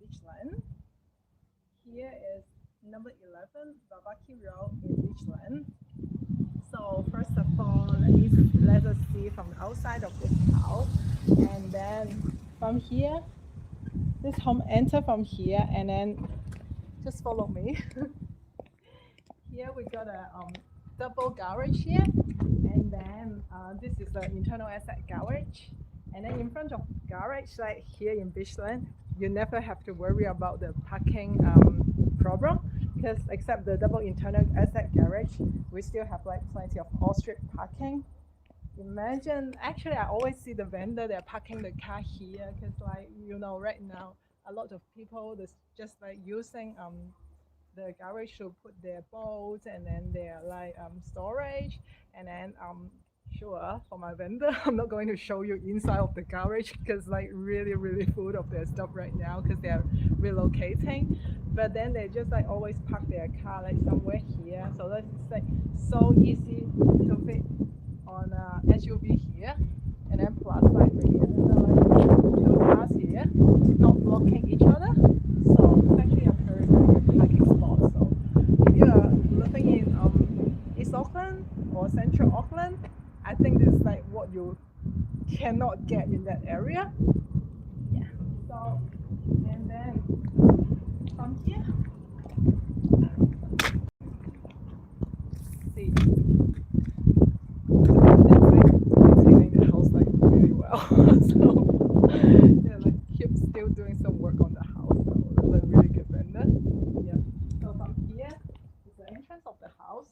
Beachland. Here is number 11 Barbecue Road in Beachland. So first of all, let us see from the outside of this house, and then from here, this home enter from here, and then just follow me. Here we got a double garage here, and then this is the internal asset garage. And then in front of garage, like here in Beachland, you never have to worry about the parking problem, because except the double internal asset garage, we still have like plenty of off-street parking. Imagine, actually, I always see the vendor, they're parking the car here, because like, right now, a lot of people just like using the garage to put their boats and then their like storage, and then sure, for my vendor, I'm not going to show you inside of the garage because like really full of their stuff right now because they're relocating. But then they just like always park their car like somewhere here, so that's like so easy to fit on a SUV here, and then plus like maybe another like two cars here, not blocking each other. So it's actually a very good parking spot. So if you are living in East Auckland or Central Auckland, I think this is like what you cannot get in that area. Yeah. So and then from here, see, they're like maintaining the house like really well. So they're like keep still doing some work on the house. So it's a really good vendor. Yeah. So from here is the entrance of the house.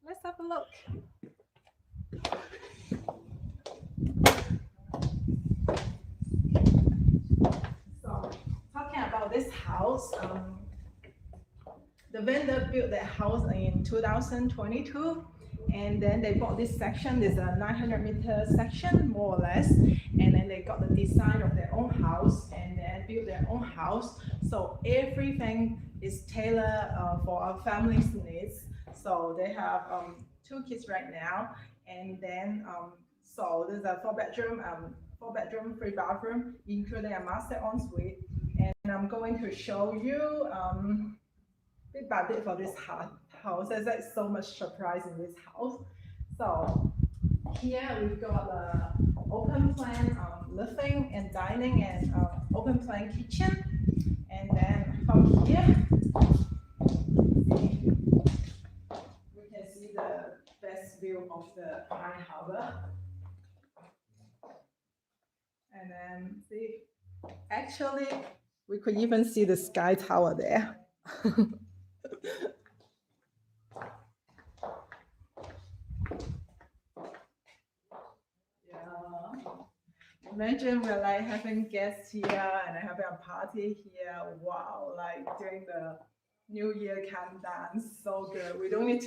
Let's have a look. So, talking about this house, the vendor built that house in 2022, and then they bought this section. There's a 900-meter section, more or less, and then they got the design of their own house and then built their own house. So everything is tailored for our family's needs. So they have two kids right now, and then so there's a four bedroom, three bathroom, including a master ensuite. And I'm going to show you bit by bit for this house. There's like so much surprise in this house. So here we've got the open plan living and dining and open plan kitchen. And then from here, we can see the best view of the Pine Harbor. And then see, actually, we could even see the sky tower there. Imagine we're like having guests here and having a party here. Wow, like during the New Year countdown, so good. We don't need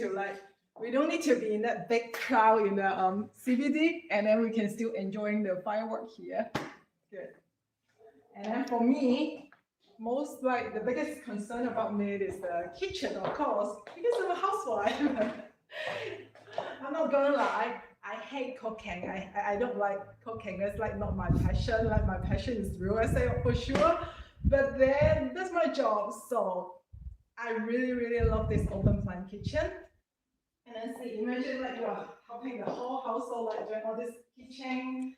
to be in that big crowd in the CBD, and then we can still enjoying the firework here. Good. And then for me, most like the biggest concern about me is the kitchen, of course, because I'm a housewife. I'm not gonna lie, I hate cooking. I don't like cooking. That's like not my passion. Like my passion is real estate for sure. But then that's my job. So I really love this open plan kitchen. And then see, imagine like you're helping the whole household like doing all this kitchen,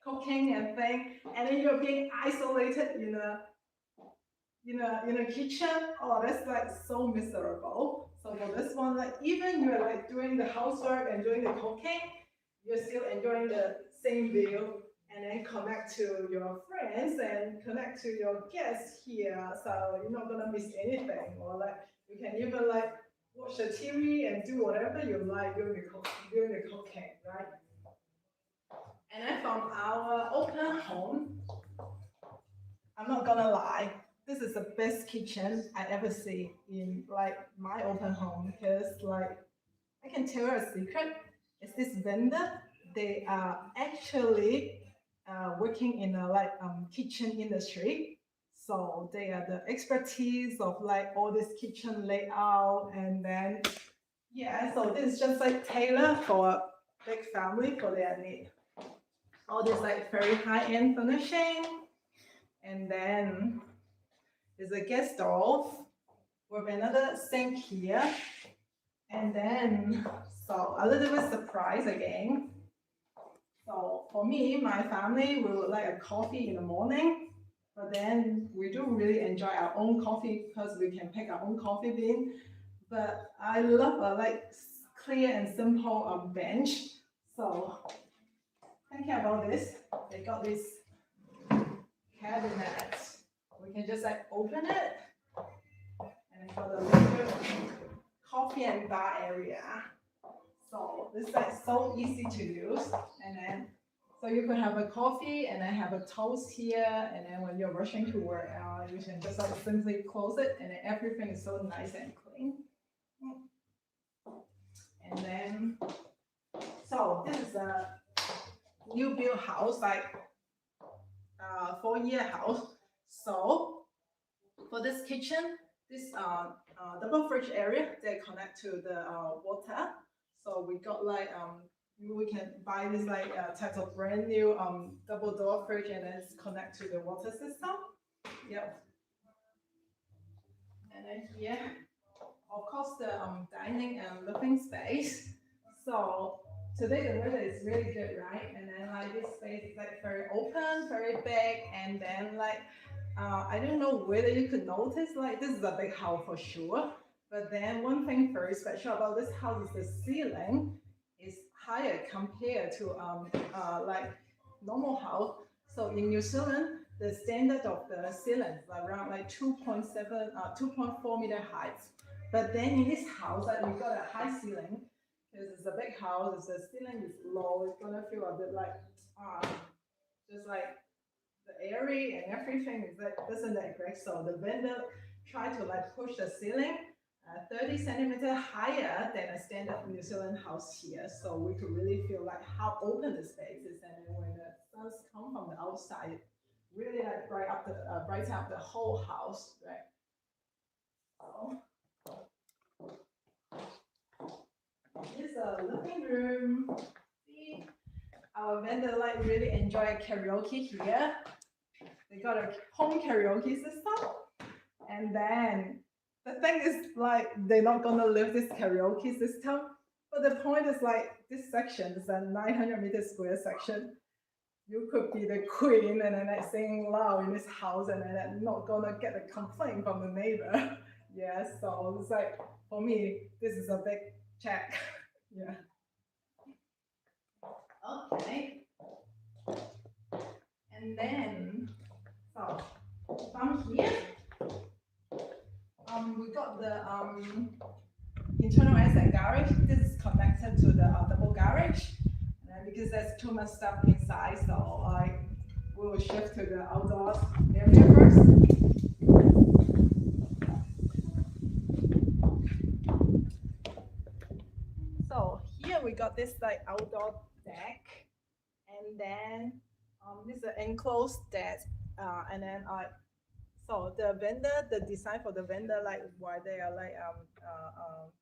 cooking and thing, and then you're being isolated in a kitchen. Oh, that's like so miserable. So for this one, like even you're like doing the housework and doing the cooking, you're still enjoying the same view, and then connect to your friends and connect to your guests here. So you're not gonna miss anything. Or like you can even like watch the TV and do whatever you like during the cooking, right? And then from our open home, I'm not gonna lie, this is the best kitchen I ever see in like my open home, because like I can tell you a secret. It's this vendor. They are actually working in the like kitchen industry. So they are the expertise of like all this kitchen layout, and then yeah. So this is just like tailored for a big family for their need. all this like very high-end furnishing. And then there's a gas stove with another sink here. And then, so a little bit surprise again. So for me, my family, we would like a coffee in the morning, but then we do really enjoy our own coffee because we can pick our own coffee bean. But I love a like clear and simple bench. So thinking about this, they got this cabinet. We can just like open it and for the little coffee and bar area. So this is like so easy to use. And then so you could have a coffee and then have a toast here. And then when you're rushing to work, you can just like simply close it and then everything is so nice and clean. And then, so this is a new build house, like 4-year house. So for this kitchen, this double fridge area, they connect to the water. So we got like we can buy this like types of brand new double door fridge and then connect to the water system. Yep. And then here, of course, the dining and living space. So today the weather is really good, right? And then like this space is like very open, very big, and then like I don't know whether you could notice like this is a big house for sure. But then one thing very special about this house is the ceiling is higher compared to like normal house. So in New Zealand, the standard of the ceiling is around like 2.7, 2.4 meter height. But then in this house, like we got a high ceiling because it's a big house. The ceiling is low. It's gonna feel a bit like just like the area and everything is like isn't that great. So the vendor tried to like push the ceiling 30 centimeter higher than a standard New Zealand house here. So we could really feel like how open the space is. And then when the sun come from the outside, really like brighten up the whole house, right? So this is a living room. See, our vendor like really enjoy karaoke here. They got a home karaoke system, and then the thing is like they're not gonna leave this karaoke system. But the point is like this section is a 900-meter square section. You could be the queen and then like singing loud in this house and then not gonna get a complaint from the neighbor. Yeah, so it's like for me, this is a big check. Yeah. Okay. And then so from here, we got the internal asset garage. This is connected to the double garage. And because there's too much stuff inside, so we will shift to the outdoor area first. So here we got this like outdoor deck, and then this is an enclosed deck, and then so the vendor, the design for the vendor, like why they are like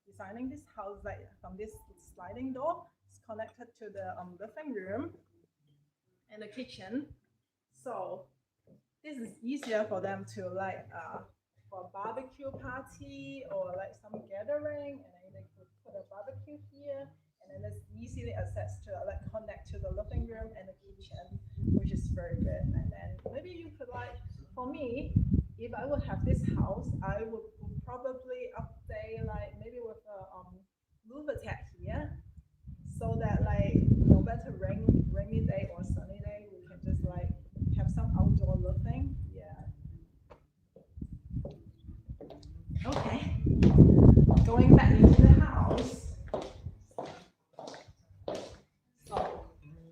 designing this house, like from this sliding door, it's connected to the living room and the kitchen. So this is easier for them to like for barbecue party or like some gathering, and then they could put a barbecue here, and then it's easily access to like connect to the living room and the kitchen, which is very good. And then maybe you could like, for me, if I would have this house, I would probably update like maybe with a louver tag here, so that like no matter rainy day or sunny day, we can just like have some outdoor living. Yeah. Okay. Going back into the house. So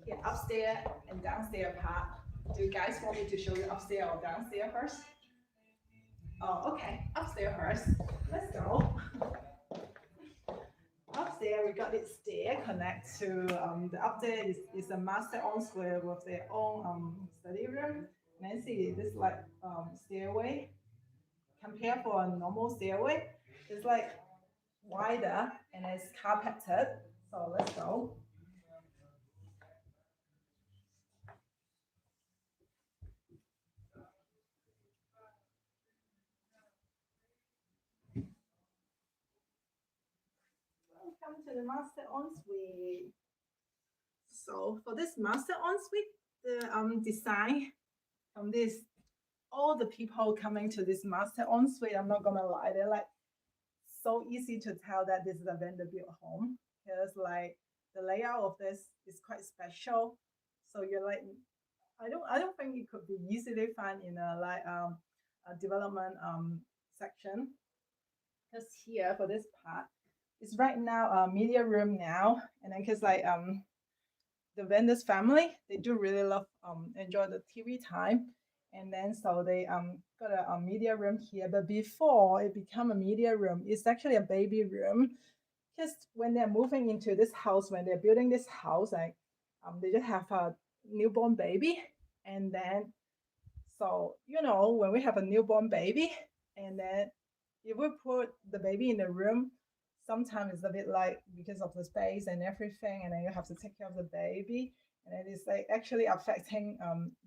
yeah, upstairs and downstairs part. Do you guys want me to show you upstairs or downstairs first? Oh, okay. Upstairs first. Let's go. Upstairs, we got this stair connect to the upstairs is a master ensuite with their own study room. Nancy, this like stairway compared for a normal stairway, it's like wider and it's carpeted. So let's go. Welcome to the master ensuite. So for this master ensuite, the design from this, all the people coming to this master ensuite, I'm not gonna lie, they're like so easy to tell that this is a vendor built home because like the layout of this is quite special. So you're like, I don't think it could be easily found in a like a development section. Because here for this part, it's right now a media room now, and then because like the vendors family, they do really love enjoy the TV time, and then so they got a media room here. But before it become a media room, it's actually a baby room because when they're moving into this house, when they're building this house, like they just have a newborn baby, and then so when we have a newborn baby, and then if we put the baby in the room, sometimes it's a bit like because of the space and everything, and then you have to take care of the baby, and then it's like actually affecting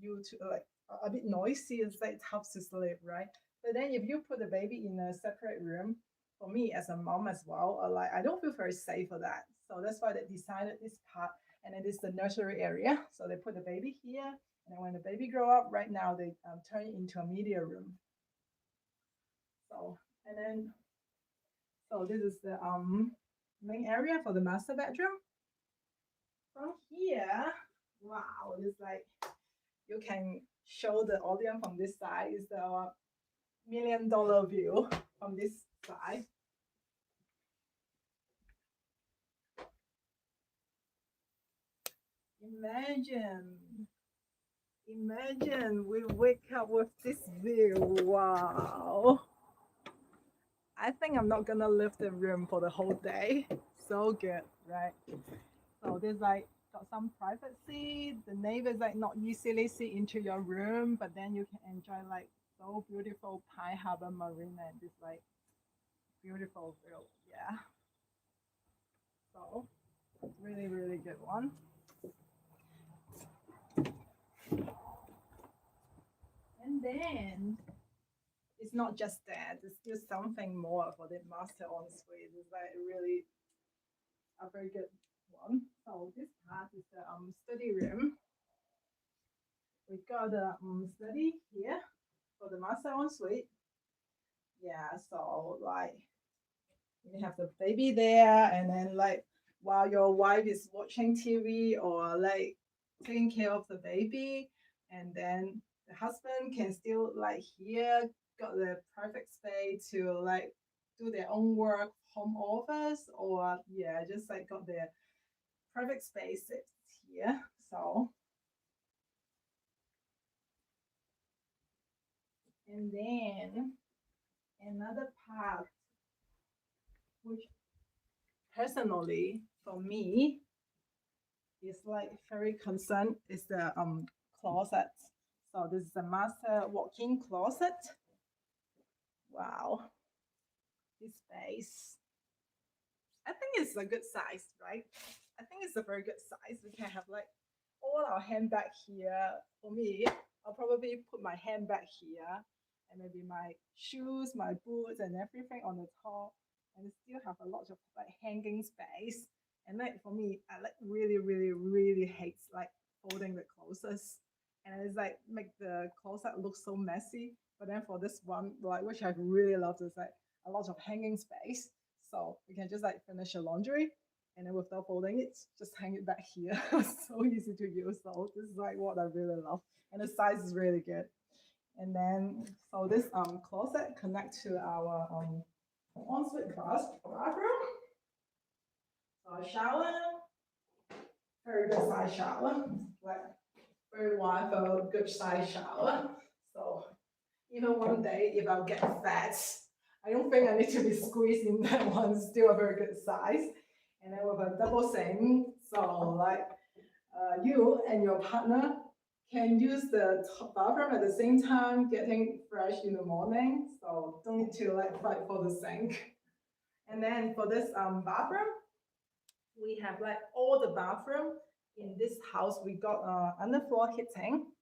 you to like a bit noisy. It's like tough to sleep, right? But then if you put the baby in a separate room, for me as a mom as well, like I don't feel very safe for that. So that's why they decided this part, and it is the nursery area. So they put the baby here, and then when the baby grow up, right now they turn it into a media room. So and then so this is the main area for the master bedroom. From here, wow, it's like you can show the audience from this side. Is the $1 million view from this side. Imagine we wake up with this view. Wow. I think I'm not gonna leave the room for the whole day. So good, right? So there's like got some privacy. The neighbors like not easily see into your room, but then you can enjoy like so beautiful Pine Harbor Marina and this like beautiful view. Yeah. So really, really good one. And then it's not just that, there's still something more for the master ensuite. It's like really a very good one. So this part is the study room. We got the study here for the master ensuite. Yeah, so like you have the baby there, and then like while your wife is watching TV or like taking care of the baby, and then the husband can still like here got the private space to like do their own work, home office, or yeah, just like got their private spaces here. So and then another part which personally for me is like very concerned is the closet. So this is a master walk-in closet. Wow, this space. I think it's a good size, right? I think it's a very good size. We can have like all our handbag here. For me, I'll probably put my handbag here and maybe my shoes, my boots, and everything on the top, and still have a lot of like hanging space. And like for me, I like really, really, really hate like folding the clothes, and it's like make the closet look so messy. But then for this one, like which I really love, is like a lot of hanging space, so we can just like finish the laundry and then without folding it, just hang it back here. So easy to use. So this is like what I really love, and the size is really good. And then so this closet connect to our ensuite bathroom. So a shower, very good size shower, like very wide for a good size shower. So even one day if I'll get fat, I don't think I need to be squeezed in that one. Still a very good size. And then with a double sink, so like you and your partner can use the bathroom at the same time, getting fresh in the morning. So don't need to like fight for the sink. And then for this bathroom, we have like all the bathroom in this house. We got underfloor heating.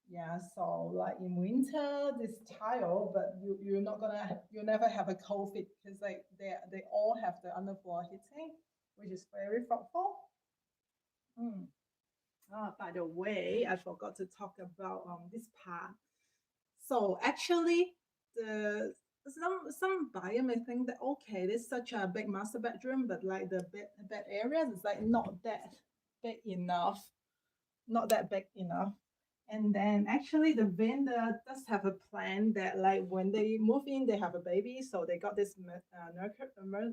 Yeah, so like in winter, this tile, but you're not gonna you never have a cold fit because like they all have the underfloor heating. which is very thoughtful. Mm. By the way, I forgot to talk about this part. So actually, the some buyer may think that okay, this is such a big master bedroom, but like the bed areas is like not that big enough, not that big enough. And then actually the vendor does have a plan that like when they move in, they have a baby, so they got this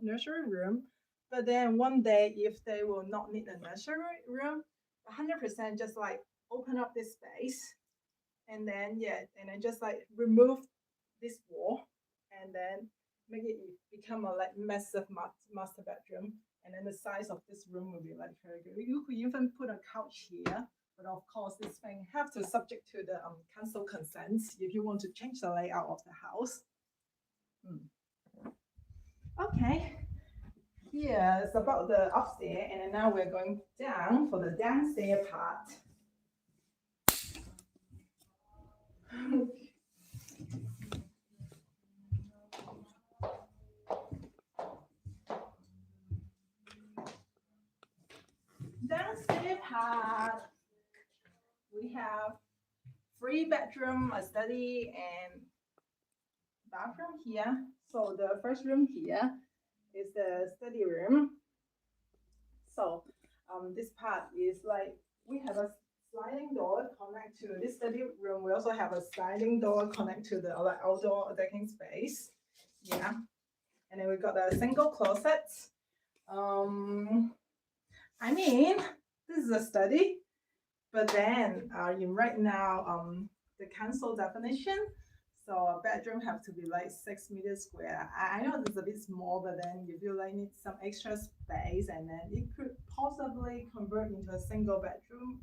nursery room. But then one day, if they will not need a nursery room, 100% just like open up this space, and then yeah, and then just like remove this wall, and then make it become a like massive master bedroom. And then the size of this room will be like very good. You could even put a couch here, but of course this thing have to subject to the council consents if you want to change the layout of the house. Okay, here is about the upstairs, and then now we're going down for the downstairs part. Downstairs part, we have 3 bedroom, a study, and bathroom here. So the first room here is the study room. So this part is like we have a sliding door connect to this study room. We also have a sliding door connect to the like outdoor decking space. Yeah, and then we got a single closet. I mean, this is a study, but then in right now, the council definition, so a bedroom have to be like 6 meters square. I know it's a bit small, but then if you like need some extra space, and then it could possibly convert into a single bedroom.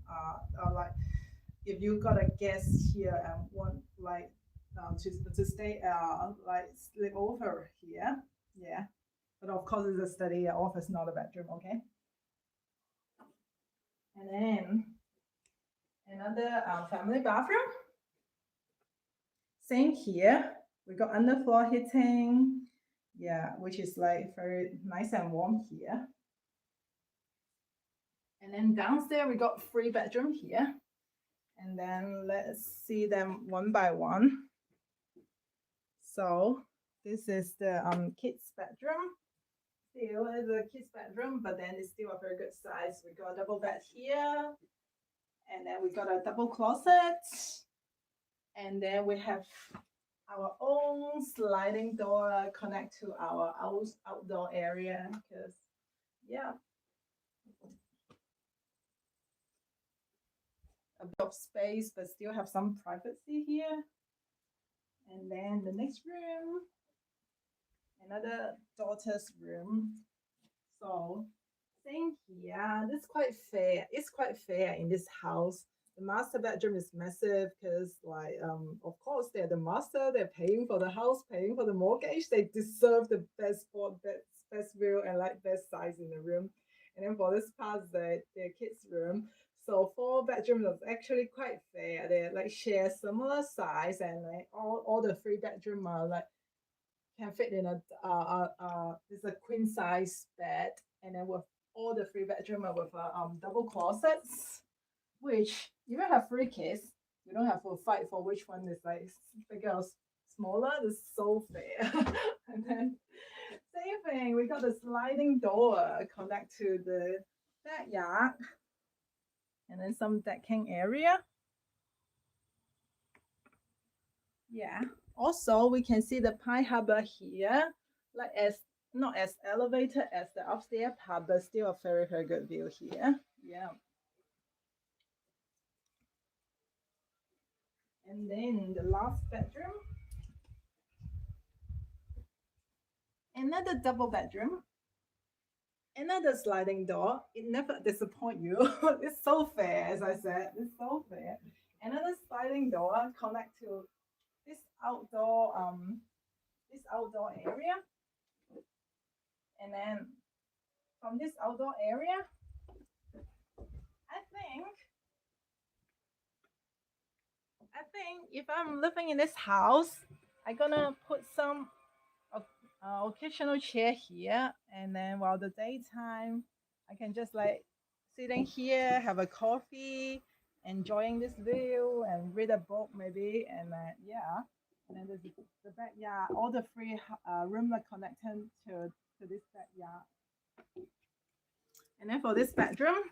Like if you got a guest here and want like to stay like sleep over here, yeah. But of course, it's a study office, not a bedroom. Okay. And then another family bathroom. Same here. We got underfloor heating. Yeah, which is like very nice and warm here. And then downstairs we got 3 bedroom here. And then let's see them one by one. So this is the kids bedroom. Still is a kids bedroom, but then it's still a very good size. We got a double bed here, and then we got a double closet, and then we have our own sliding door connect to our outdoor area, because yeah, a bit of space but still have some privacy here. And then the next room, another daughter's room. So same here. This quite fair. It's quite fair in this house. The master bedroom is massive because, like, of course, they're the master. They're paying for the house, paying for the mortgage. They deserve the best spot, best view, and like best size in the room. And then for this part, their kids' room. So 4 bedrooms is actually quite fair. They like share similar size, and like all the 3 bedroom are like can fit in a it's a queen size bed, and then with all the 3 bedroom are with double closets, which you don't have 3 kids, you don't have to fight for which one is like bigger or smaller. It's so fair. And then same thing, we got the sliding door connect to the backyard, and then some decking area. Yeah. Also, we can see the pie harbor here, like as not as elevated as the upstairs part, but still a very, very good view here. Yeah. And then the last bedroom, another double bedroom, another sliding door. It never disappoint you. It's so fair, as I said. It's so fair. Another sliding door connect to this outdoor area, and then from this outdoor area, I think if I'm living in this house, I'm gonna put some occasional chair here, and then while the daytime, I can just like sitting here, have a coffee, enjoying this view, and read a book maybe, and yeah, and then there's the backyard, all the free room are connected to this backyard, and then for this bedroom,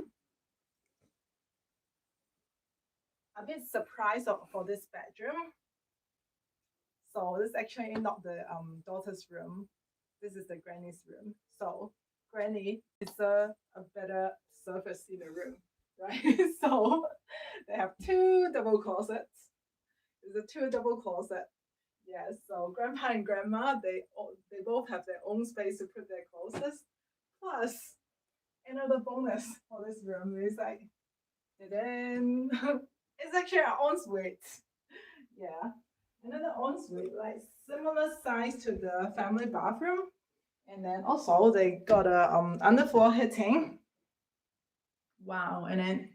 a bit surprised for this bedroom. So this is actually not the daughter's room. This is the granny's room. So granny is a better surface in the room, right? So they have two double closets. There's a two double closet. Yes. So grandpa and grandma, they both have their own space to put their clothes. Plus another bonus for this room is like, then it's actually our ensuite. Yeah. Another ensuite, like similar size to the family bathroom. And then also they got a underfloor heating. Wow. And then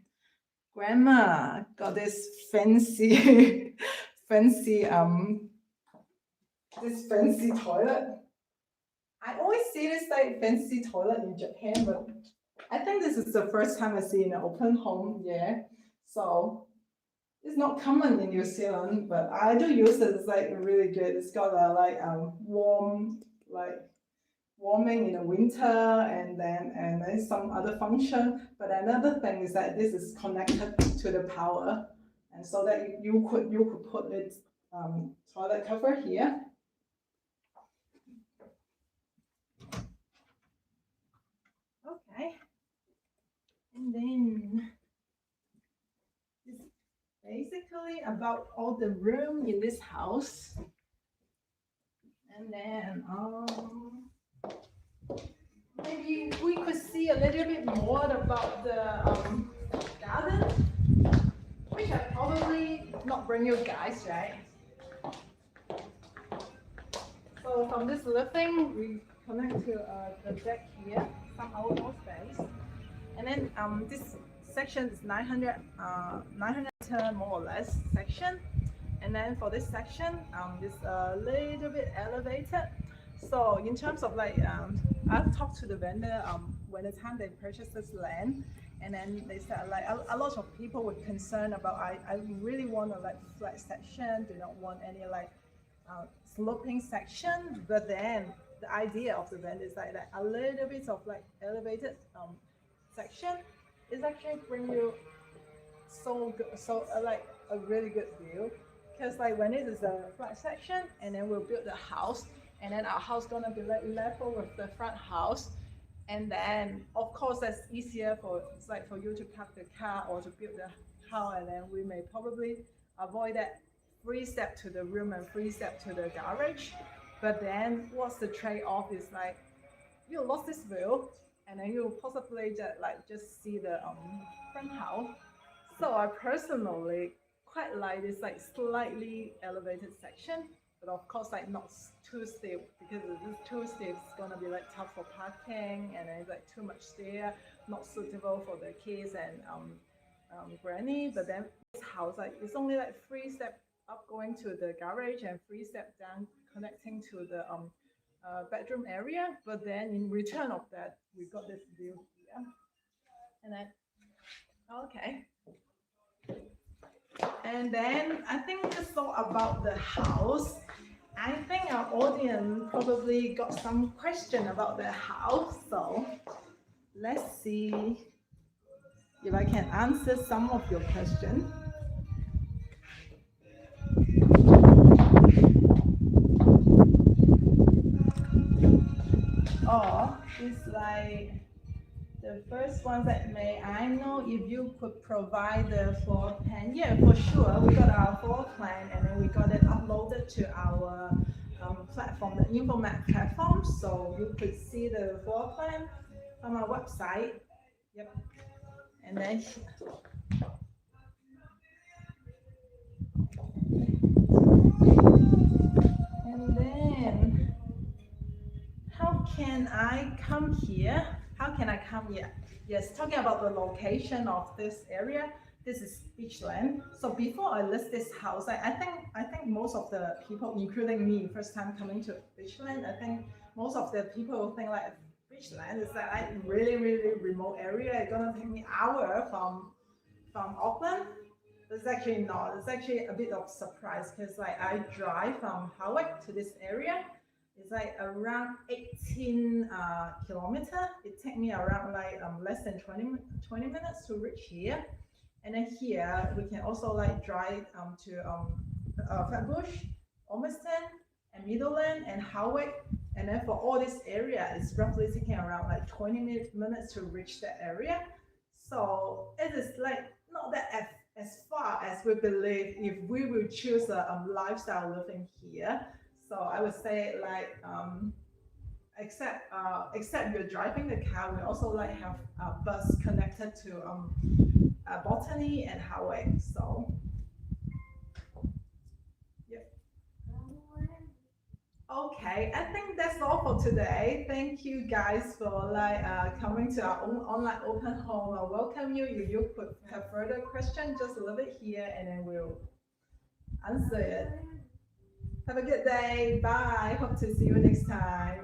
grandma got this fancy fancy this fancy toilet. I always see this like fancy toilet in Japan, but I think this is the first time I see in an open home. Yeah. So it's not common in New Zealand, but I do use it. It's like really good. It's got a like warm, like warming in the winter, and then some other function. But another thing is that this is connected to the power, and so that you could put it toilet cover here. Okay, and then this is basically about all the room in this house. And then maybe we could see a little bit more about the garden, which I probably not bring you guys, right? So from this living, we connect to the deck here, some outdoor space, and then this section is 900 meter more or less section. And then for this section, it's a little bit elevated. So in terms of like, I've talked to the vendor when the time they purchased this land, and then they said like a lot of people were concerned about I really want a like flat section, do not want any like sloping section. But then the idea of the vendor is like a little bit of like elevated section is actually bring you so good, so like a really good view. Because like when it is a flat section, and then we'll build the house, and then our house gonna be like level with the front house, and then of course that's easier for it's like for you to park the car or to build the house, and then we may probably avoid that free step to the room and free step to the garage. But then what's the trade-off is like you lost this view, and then you possibly just see the front house. So I personally quite like this like slightly elevated section, but of course like not too steep, because if it's too steep, it's gonna be like tough for parking, and then it's like too much stair, not suitable for the kids and granny. But then this house like it's only like 3 step up going to the garage and 3 step down connecting to the bedroom area. But then in return of that, we got this view here, and then okay. And then I think that's all about the house. I think our audience probably got some question about the house. So let's see if I can answer some of your questions. Or it's like the first one that may I know if you could provide the floor plan. Yeah, for sure. We got our floor plan, and then we got it uploaded to our platform, the Infomat platform. So you could see the floor plan from our website. Yep. And then how can I come here? How can I come here? Yes, talking about the location of this area. This is Beachland. So before I list this house, I think most of the people, including me, first time coming to Beachland, I think most of the people think like Beachland is like really really remote area. It's gonna take me hour from Auckland. It's actually not. It's actually a bit of surprise because like I drive from Howard to this area. It's like around 18 kilometer. It take me around like less than 20 minutes to reach here. And then here we can also like drive to Flatbush, Ormiston, and Middleland and Howard. And then for all this area, it's roughly taking around like 20 minutes to reach that area. So it is like not that as far as we believe if we will choose a lifestyle living here. So I would say like except you're driving the car, we also like have a bus connected to Botany and Howard. So yeah. Okay, I think that's all for today. Thank you guys for like coming to our own online open home. I welcome you. If you could have further questions, just leave it here and then we'll answer it. Have a good day. Bye. Hope to see you next time.